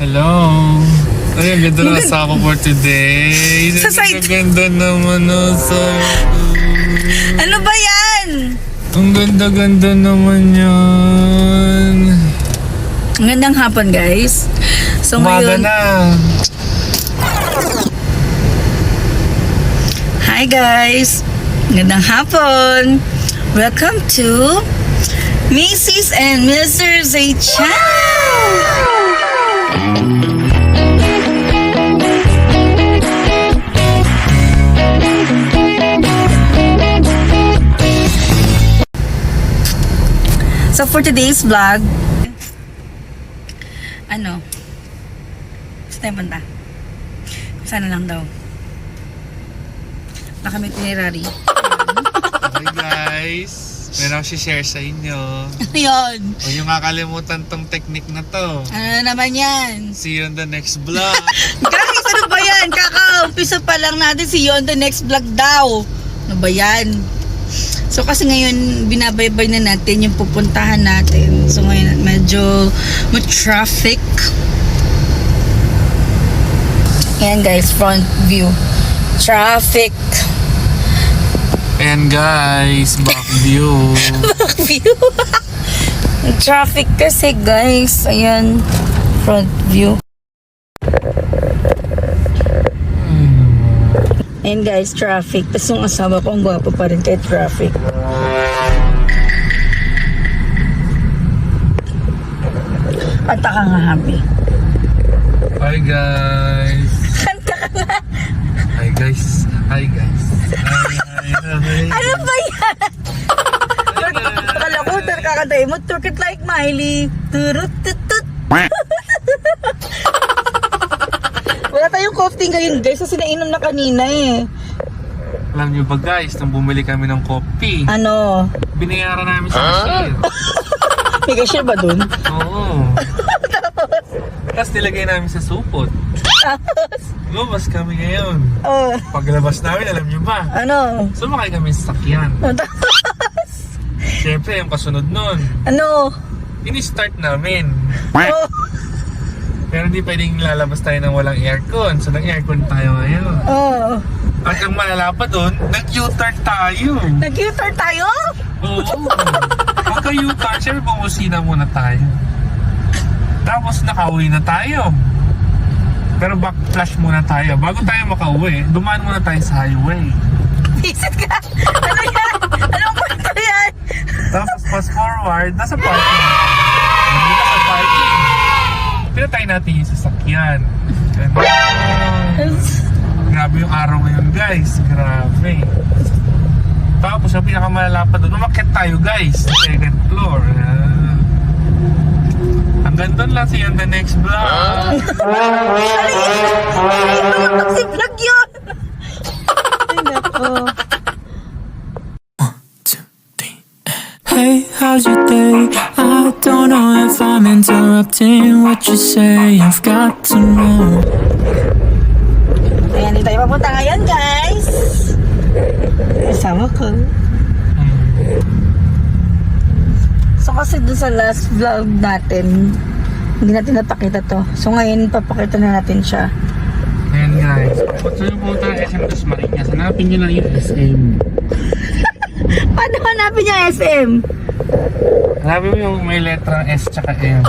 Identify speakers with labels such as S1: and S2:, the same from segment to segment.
S1: Hello. Ay, ang ganda na kasama for today.
S2: Sa side.
S1: Ang ganda naman, oh. So,
S2: Ano ba yan?
S1: ang ganda-ganda naman yan.
S2: Ang gandang hapon, guys. So
S1: Umaga
S2: ngayon,
S1: na.
S2: hi guys. Gandang hapon. Welcome to Mrs. and Mr. Zay Channel. So for today's vlog, saan tayo punta? Sana lang daw. Baka may itinerary.
S1: Hi guys. Meron ako share sa inyo.
S2: Ayun.
S1: Huwag yung kakalimutan tong technique na to.
S2: Ano naman yan?
S1: See you on the next vlog.
S2: Guys, ano ba yan? Kaka-umpisa pa lang natin see you on the next vlog daw. Ano ba yan? So kasi ngayon binabaybay na natin yung pupuntahan natin. So ngayon medyo traffic. Ayan guys, front view. Traffic.
S1: And guys, back view.
S2: Back view. Traffic kasi guys. Ayan, front view. Ayan guys, traffic. Tapos yung asawa ko, ang gwapo pa rin kay traffic. Kanta ka nga, happy.
S1: Hi guys.
S2: Kanta ka nga.
S1: Hi guys. Hi guys. Hi.
S2: Ano ba yan? Akala ko, kakantay mo, Turk it like Miley. Turut tutut. Wala tayong coffee ngayon guys, kasi nainom na kanina eh.
S1: Alam nyo ba guys, nung bumili kami ng coffee,
S2: Ano?
S1: binayaran namin sa cashier.
S2: May cashier ba dun?
S1: Oo. Tapos nilagay namin sa supot. Lumabas kami ngayon.
S2: Oh,
S1: Paglabas namin, alam nyo ba?
S2: ano?
S1: Sumakay kami sa sakyan. Siyempre, yung kasunod nun,
S2: Ano?
S1: ini-start namin.
S2: Oh,
S1: Pero hindi pwedeng lalabas tayo ng walang aircon. So, nag-aircon tayo ngayon.
S2: oh.
S1: At ang malala pa doon, nag-U-turn tayo.
S2: Nag-U-turn tayo?
S1: Oo. Pagka-U-turn, siyempre bumusina muna tayo. Tapos nakauwi na tayo. Pero backflash muna tayo. Bago tayo makauwi, dumaan muna tayo sa highway.
S2: Visit ka? Ano yan? Anong kwento yan?
S1: Tapos fast forward, nasa parking. Nandito sa parking. Pinatay natin yung sasakyan. Grabe yung araw ngayon guys. Grabe. Tapos ang pinakamalala pa doon, umakyat tayo guys. Sa second floor. Hanggang doon lang siya on the next vlog.
S2: Mag-vlog yun! Ay, nako.
S3: Hey, how's your day? I don't know if I'm interrupting what you say. I've got to know.
S2: Ayan, dito tayo papunta ngayon, guys. Kasama ko. So, kasi dun sa last vlog natin, hindi natin napakita to. So, ngayon, papakita na natin siya.
S1: Ayan guys. Kung saan yung pumunta ng SM Dos Marinas, hanapin nyo lang yung SM.
S2: Paano hanapin niya SM?
S1: Hanapin mo yung may letrang S tsaka M.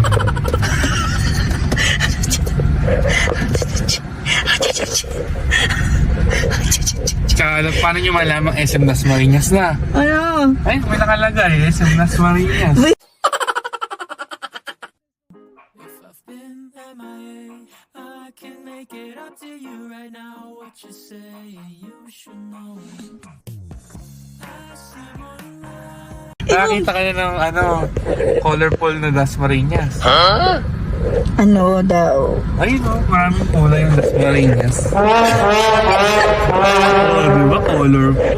S1: Tsaka paano nyo malamang SM Las Marinas na?
S2: Ano?
S1: Ay, may nakalagay, SM Las Marinas.
S3: If I've been MIA, I can make it up to you right now. What you say, you should know.
S1: Nakakita ka na ng colorful na Las Marinas.
S2: Ano daw?
S1: Ayun o, maraming kulay yung Las Marinas. Diba colorful?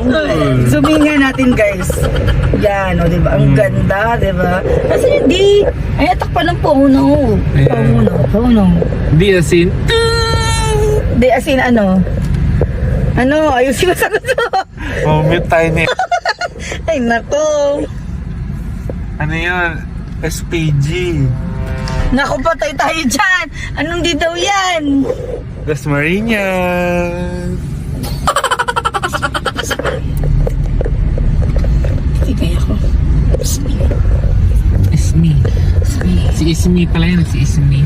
S2: Zoomin nga natin, guys. Yan, o, diba? Ang ganda, diba? Kasi hindi. Ay, atak pa ng puno. Puno.
S1: Hindi asin.
S2: Di, as in, ano? Ayusin mo sa gusto.
S1: Mute tayo niya.
S2: Ay, nako.
S1: Ano yun? SPG.
S2: Naku, patay tayo dyan. Anong di daw yan?
S1: Dasmariñas.
S2: Tigay ako.
S1: Ismi. Si Ismi pala yun, si Ismi.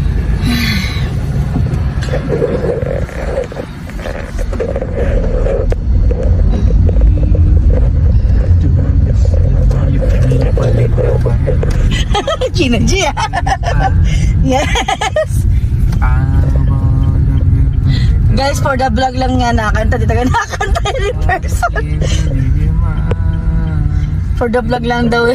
S2: Gina G, yes. Guys, for the vlog lang nga nakanta. Dito ka nakanta in person. For the vlog lang daw.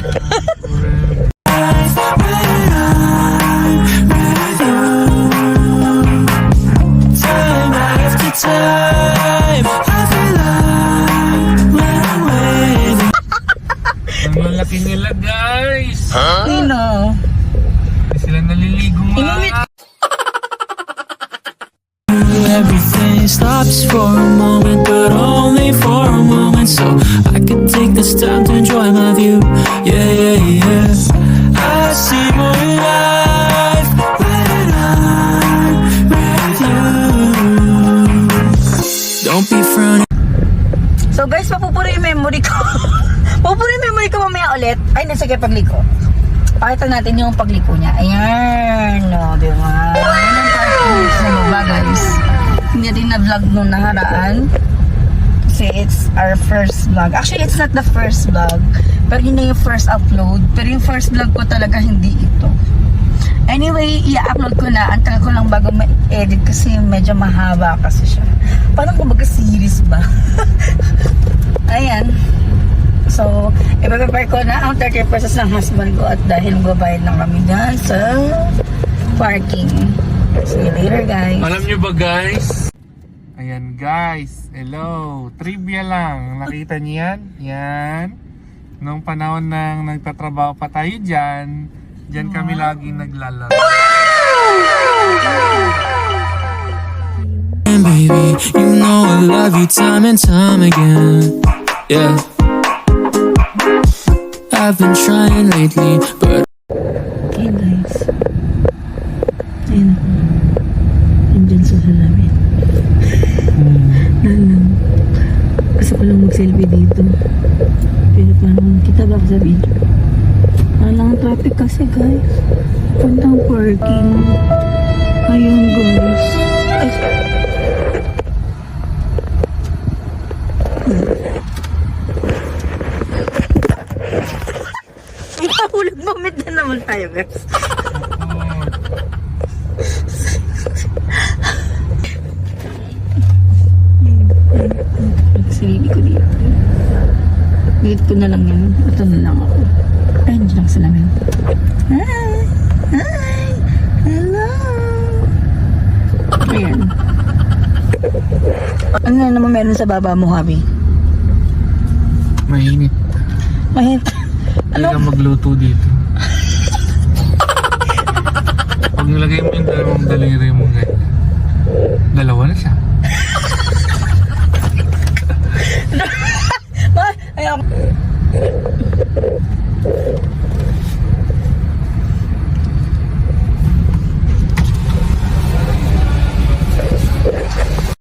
S3: Time after time, I feel like when I'm waiting.
S1: Ang lalaki nila, guys.
S2: Sino?
S1: Hindi sila naliligo
S2: Inumit.
S1: nga.
S3: Everything stops for a moment, but only for a moment. So I can take this time to enjoy my view. Yeah, yeah, yeah. I see more life when I'm with you. Don't be frowning.
S2: So guys, mapupuro yung memory ko. Mapupuro yung memory ko mamaya ulit. Ay, sige, pagliko. Pakita natin yung pagliko niya. Ayan, no, di ba? Ayan ang parking sa baba, guys. Hindi rin na-vlog nung naharaan. Kasi it's our first vlog. Actually, it's not the first vlog. Pero yun na yung first upload. Pero yung first vlog ko talaga hindi ito. Anyway, i-upload ko na. Antagal ko lang bago ma-edit kasi medyo mahaba kasi siya. Parang kumbaga series ba? Ayan. So, ipaprepare ko na ang 30 pesos ng husband ko at dahil magbabayad lang kami dyan sa parking. See you later, guys.
S1: Alam nyo ba, guys? Ayan, guys. Hello. Trivia lang. Nakita niyo yan? Yan. Noong panahon nang nagtatrabaho pa tayo dyan, dyan kami laging naglalaro.
S3: And baby, you know I love you time and time again. Yeah. I've been trying lately, but
S2: Okay, guys. Ayun ako. Nandyan sa salamin. Nalang. Gusto ko lang mag-selfie dito. Pero parang kita ba sa video? Nalang ang traffic kasi, guys. Puntang parking. Ayun, guys. Ay. Nahulog moment na naman tayo, guys. Sarili ko dito. Dito ko na lang yan. Ito na lang ako. Ay, hindi lang salamin. Hi! Hi! Hello! Ayan. Ano na naman meron sa baba mo, Habi?
S1: Mainit.
S2: Mahit.
S1: Hindi ka magluto dito. Pag nilagay mo yung dalawang daliri mo, ganyan. Dalawa na siya.
S2: Ayaw.